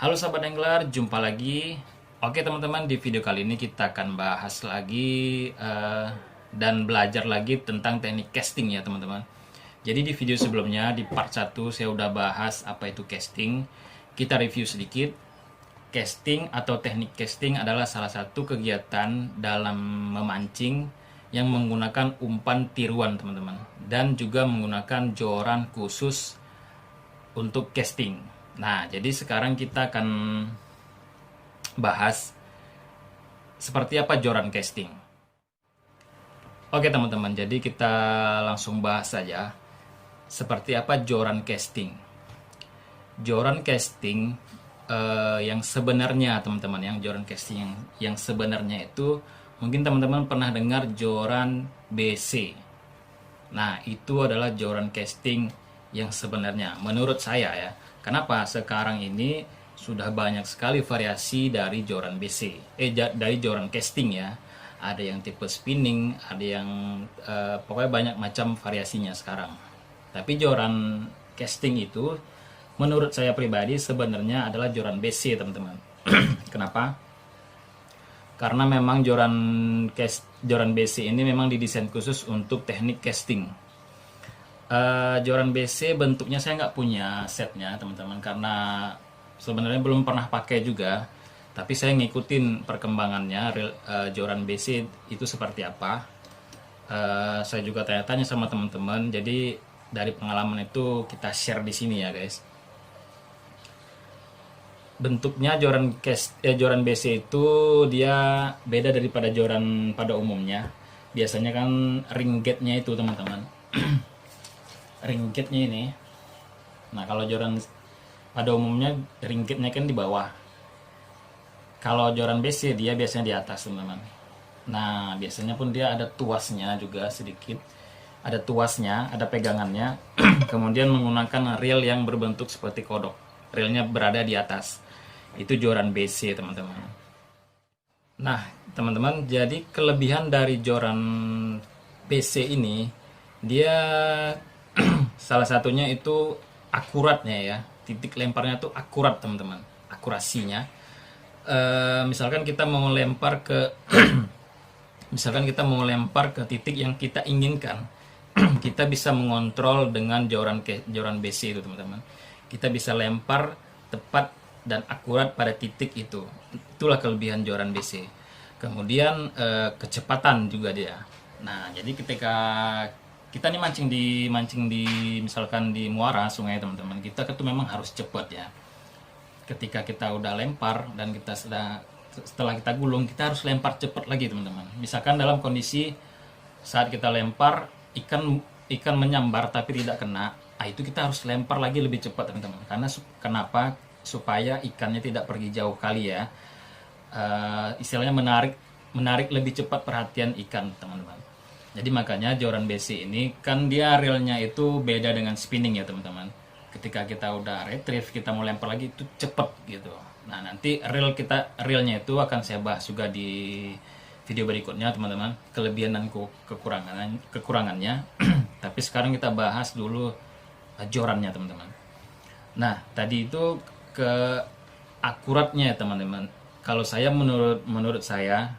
Halo sahabat angler, jumpa lagi. Oke teman-teman, di video kali ini kita akan bahas lagi dan belajar lagi tentang teknik casting ya teman-teman. Jadi di video sebelumnya, di part 1 saya udah bahas apa itu casting. Kita review sedikit. Casting atau teknik casting adalah salah satu kegiatan dalam memancing yang menggunakan umpan tiruan teman-teman. Dan juga menggunakan joran khusus untuk casting. Nah, jadi sekarang kita akan bahas seperti apa joran casting. Oke teman-teman, jadi kita langsung bahas saja seperti apa joran casting. Joran casting yang sebenarnya teman-teman, yang joran casting yang sebenarnya itu mungkin teman-teman pernah dengar joran BC. Nah, itu adalah joran casting yang sebenarnya menurut saya ya. Kenapa sekarang ini sudah banyak sekali variasi dari joran BC, dari joran casting ya. Ada yang tipe spinning, ada yang pokoknya banyak macam variasinya sekarang. Tapi joran casting itu menurut saya pribadi sebenarnya adalah joran BC teman-teman. Kenapa? Karena memang joran BC ini memang didesain khusus untuk teknik casting. Joran BC bentuknya saya nggak punya setnya teman-teman, karena sebenarnya belum pernah pakai juga, tapi saya ngikutin perkembangannya joran BC itu seperti apa. Saya juga tanya-tanya sama teman-teman, jadi dari pengalaman itu kita share di sini ya guys. Bentuknya joran BC itu dia beda daripada joran pada umumnya. Biasanya kan ring gate-nya itu teman-teman. Ring gate-nya ini. Nah, kalau joran pada umumnya ring gate-nya kan di bawah. Kalau joran BC dia biasanya di atas, teman-teman. Nah, biasanya pun dia ada tuasnya juga sedikit. Ada tuasnya, ada pegangannya. Kemudian menggunakan reel yang berbentuk seperti kodok. Reelnya berada di atas. Itu joran BC, teman-teman. Nah, teman-teman, jadi kelebihan dari joran BC ini, dia salah satunya itu akuratnya ya, titik lemparnya tuh akurat teman-teman, akurasinya. Misalkan kita mau lempar ke misalkan kita mau lempar ke titik yang kita inginkan, kita bisa mengontrol dengan joran BC itu teman-teman. Kita bisa lempar tepat dan akurat pada titik itu. Itulah kelebihan joran BC. Kemudian kecepatan juga dia. Nah, jadi ketika kita nih mancing di misalkan di muara sungai teman-teman, kita tuh memang harus cepat ya. Ketika kita udah lempar dan setelah kita gulung, kita harus lempar cepat lagi teman-teman. Misalkan dalam kondisi saat kita lempar ikan menyambar tapi tidak kena, itu kita harus lempar lagi lebih cepat teman-teman. Karena kenapa? Supaya ikannya tidak pergi jauh kali ya. Istilahnya menarik lebih cepat perhatian ikan teman-teman. Jadi makanya joran BC ini kan dia reelnya itu beda dengan spinning ya teman-teman. Ketika kita udah retrieve, kita mau lempar lagi itu cepet gitu. Nah, nanti reelnya itu akan saya bahas juga di video berikutnya teman-teman, kelebihan dan kekurangannya. Tapi sekarang kita bahas dulu jorannya teman-teman. Nah, tadi itu ke akuratnya ya teman-teman. Kalau saya menurut saya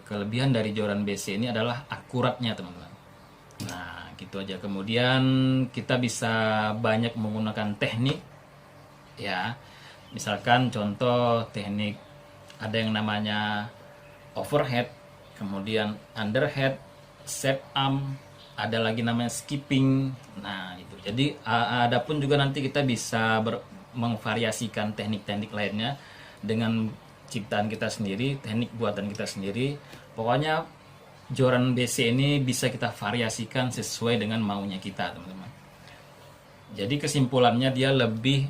kelebihan dari joran BC ini adalah akuratnya teman-teman. Nah, gitu aja. Kemudian kita bisa banyak menggunakan teknik ya. Misalkan contoh teknik, ada yang namanya overhead, kemudian underhead, set arm, ada lagi namanya skipping. Nah, itu. Jadi ada pun juga nanti kita bisa memvariasikan teknik-teknik lainnya dengan ciptaan kita sendiri, teknik buatan kita sendiri. Pokoknya joran BC ini bisa kita variasikan sesuai dengan maunya kita teman-teman. Jadi kesimpulannya dia lebih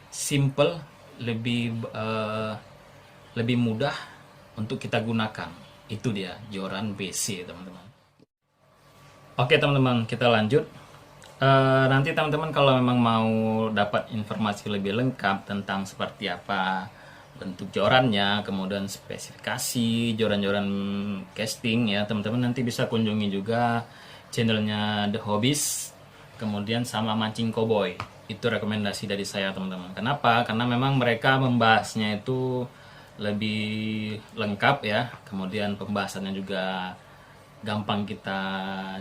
simple, lebih mudah untuk kita gunakan. Itu dia joran BC teman-teman. Oke teman-teman, kita lanjut. Nanti teman-teman kalau memang mau dapat informasi lebih lengkap tentang seperti apa bentuk jorannya, kemudian spesifikasi joran-joran casting ya teman-teman, nanti bisa kunjungi juga channelnya The Hobbies, kemudian sama Mancing Cowboy. Itu rekomendasi dari saya teman-teman. Kenapa? Karena memang mereka membahasnya itu lebih lengkap ya. Kemudian pembahasannya juga gampang kita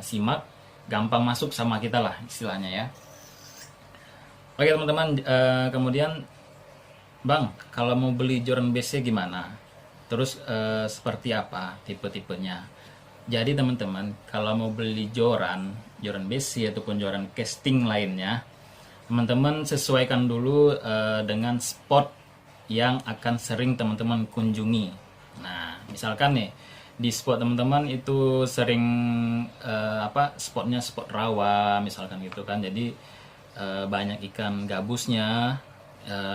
simak, gampang masuk sama kita lah istilahnya ya. Oke teman-teman, kemudian Bang, kalau mau beli joran BC gimana? Terus seperti apa tipe-tipenya? Jadi teman-teman, kalau mau beli joran BC ataupun joran casting lainnya, teman-teman sesuaikan dulu dengan spot yang akan sering teman-teman kunjungi. Nah, misalkan nih di spot teman-teman itu sering spotnya spot rawa misalkan gitu kan. Jadi banyak ikan gabusnya,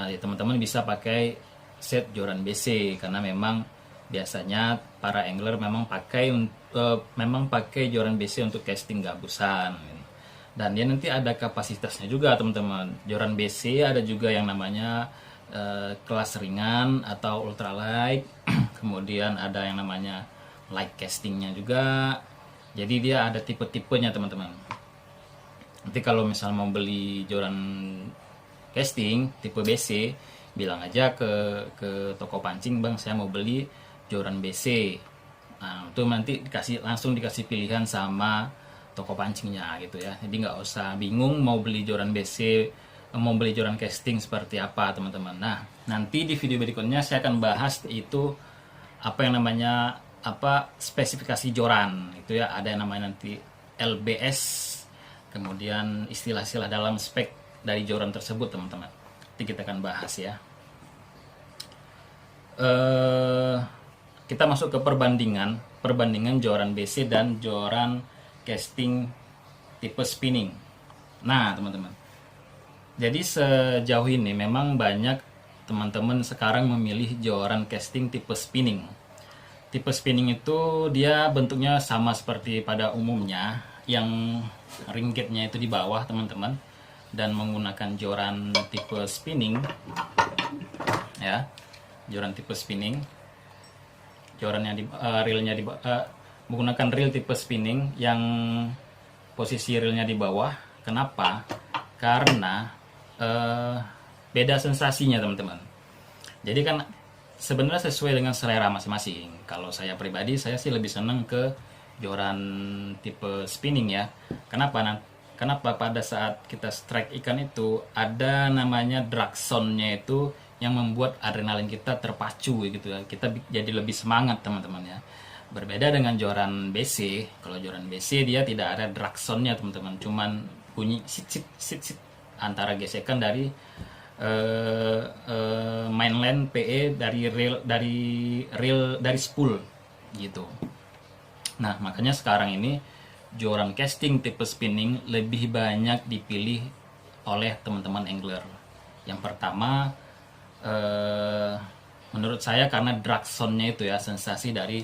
ya teman-teman bisa pakai set joran BC karena memang biasanya para angler memang pakai joran BC untuk casting gabusan. Dan dia nanti ada kapasitasnya juga teman-teman. Joran BC ada juga yang namanya kelas ringan atau ultralight. Kemudian ada yang namanya light castingnya juga. Jadi dia ada tipe-tipenya teman-teman. Nanti kalau misal mau beli joran casting tipe BC, bilang aja ke toko pancing, Bang saya mau beli joran BC. Nah itu nanti langsung dikasih pilihan sama toko pancingnya gitu ya. Jadi nggak usah bingung mau beli joran BC, mau beli joran casting seperti apa teman-teman. Nah nanti di video berikutnya saya akan bahas itu apa yang namanya spesifikasi joran itu ya. Ada yang namanya nanti LBS, kemudian istilah-istilah dalam spek dari joran tersebut teman-teman. Nanti kita akan bahas ya. Kita masuk ke perbandingan joran BC dan joran casting tipe spinning. Nah teman-teman, jadi sejauh ini memang banyak teman-teman sekarang memilih joran casting tipe spinning. Tipe spinning itu dia bentuknya sama seperti pada umumnya, yang ringgitnya itu di bawah teman-teman, dan menggunakan joran tipe spinning ya. Joran tipe spinning, jorannya menggunakan reel tipe spinning yang posisi reelnya di bawah. Kenapa? Karena beda sensasinya teman-teman. Jadi kan sebenarnya sesuai dengan selera masing-masing. Kalau saya pribadi, saya sih lebih senang ke joran tipe spinning ya. Kenapa pada saat kita strike ikan itu ada namanya drag sound-nya itu yang membuat adrenalin kita terpacu gitu ya. Kita jadi lebih semangat teman-teman ya. Berbeda dengan joran BC. Kalau joran BC dia tidak ada drag sound-nya teman-teman. Cuman bunyi sit sit antara gesekan dari mainland PE dari spool gitu. Nah, makanya sekarang ini joran casting tipe spinning lebih banyak dipilih oleh teman-teman angler. Yang pertama menurut saya karena drag sound-nya itu ya, sensasi dari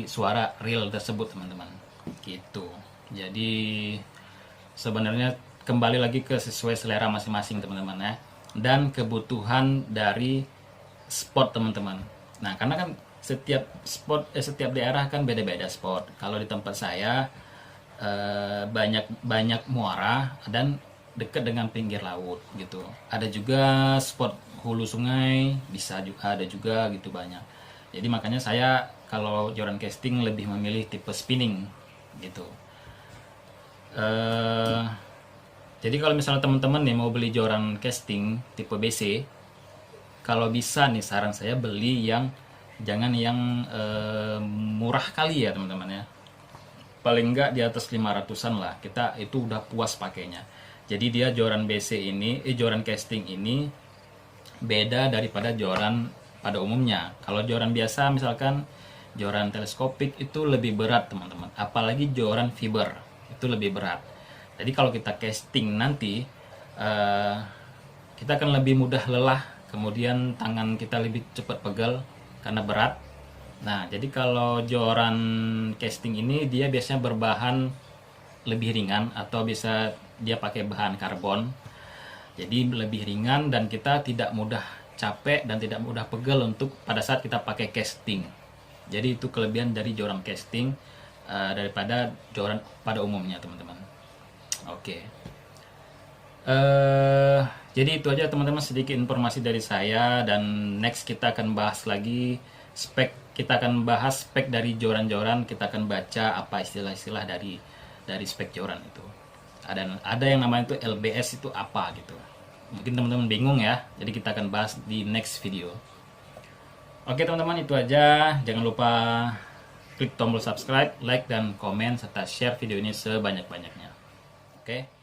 suara reel tersebut teman-teman gitu. Jadi sebenarnya kembali lagi ke sesuai selera masing-masing teman-teman ya, dan kebutuhan dari spot teman-teman. Nah karena kan setiap daerah kan beda-beda spot. Kalau di tempat saya banyak muara dan dekat dengan pinggir laut gitu. Ada juga spot hulu sungai, ada juga gitu banyak. Jadi makanya saya kalau joran casting lebih memilih tipe spinning gitu. Jadi kalau misalnya teman-teman nih mau beli joran casting tipe BC, kalau bisa nih saran saya beli jangan yang murah kali ya teman-teman ya. Paling enggak di atas 500-an lah, kita itu udah puas pakainya. Jadi dia joran casting ini beda daripada joran pada umumnya. Kalau joran biasa misalkan joran teleskopik itu lebih berat teman-teman, apalagi joran fiber itu lebih berat. Jadi kalau kita casting nanti kita akan lebih mudah lelah, kemudian tangan kita lebih cepat pegal karena berat. Nah jadi kalau joran casting ini dia biasanya berbahan lebih ringan atau bisa dia pakai bahan karbon, jadi lebih ringan dan kita tidak mudah capek dan tidak mudah pegel untuk pada saat kita pakai casting. Jadi itu kelebihan dari joran casting daripada joran pada umumnya teman-teman. Oke. Jadi itu aja teman-teman, sedikit informasi dari saya, dan next kita akan bahas lagi spek, kita akan bahas spek dari joran-joran, kita akan baca apa istilah-istilah dari spek joran itu. Ada yang namanya itu LBS itu apa gitu. Mungkin teman-teman bingung ya. Jadi kita akan bahas di next video. Oke teman-teman, itu aja. Jangan lupa klik tombol subscribe, like dan komen serta share video ini sebanyak-banyaknya. Oke.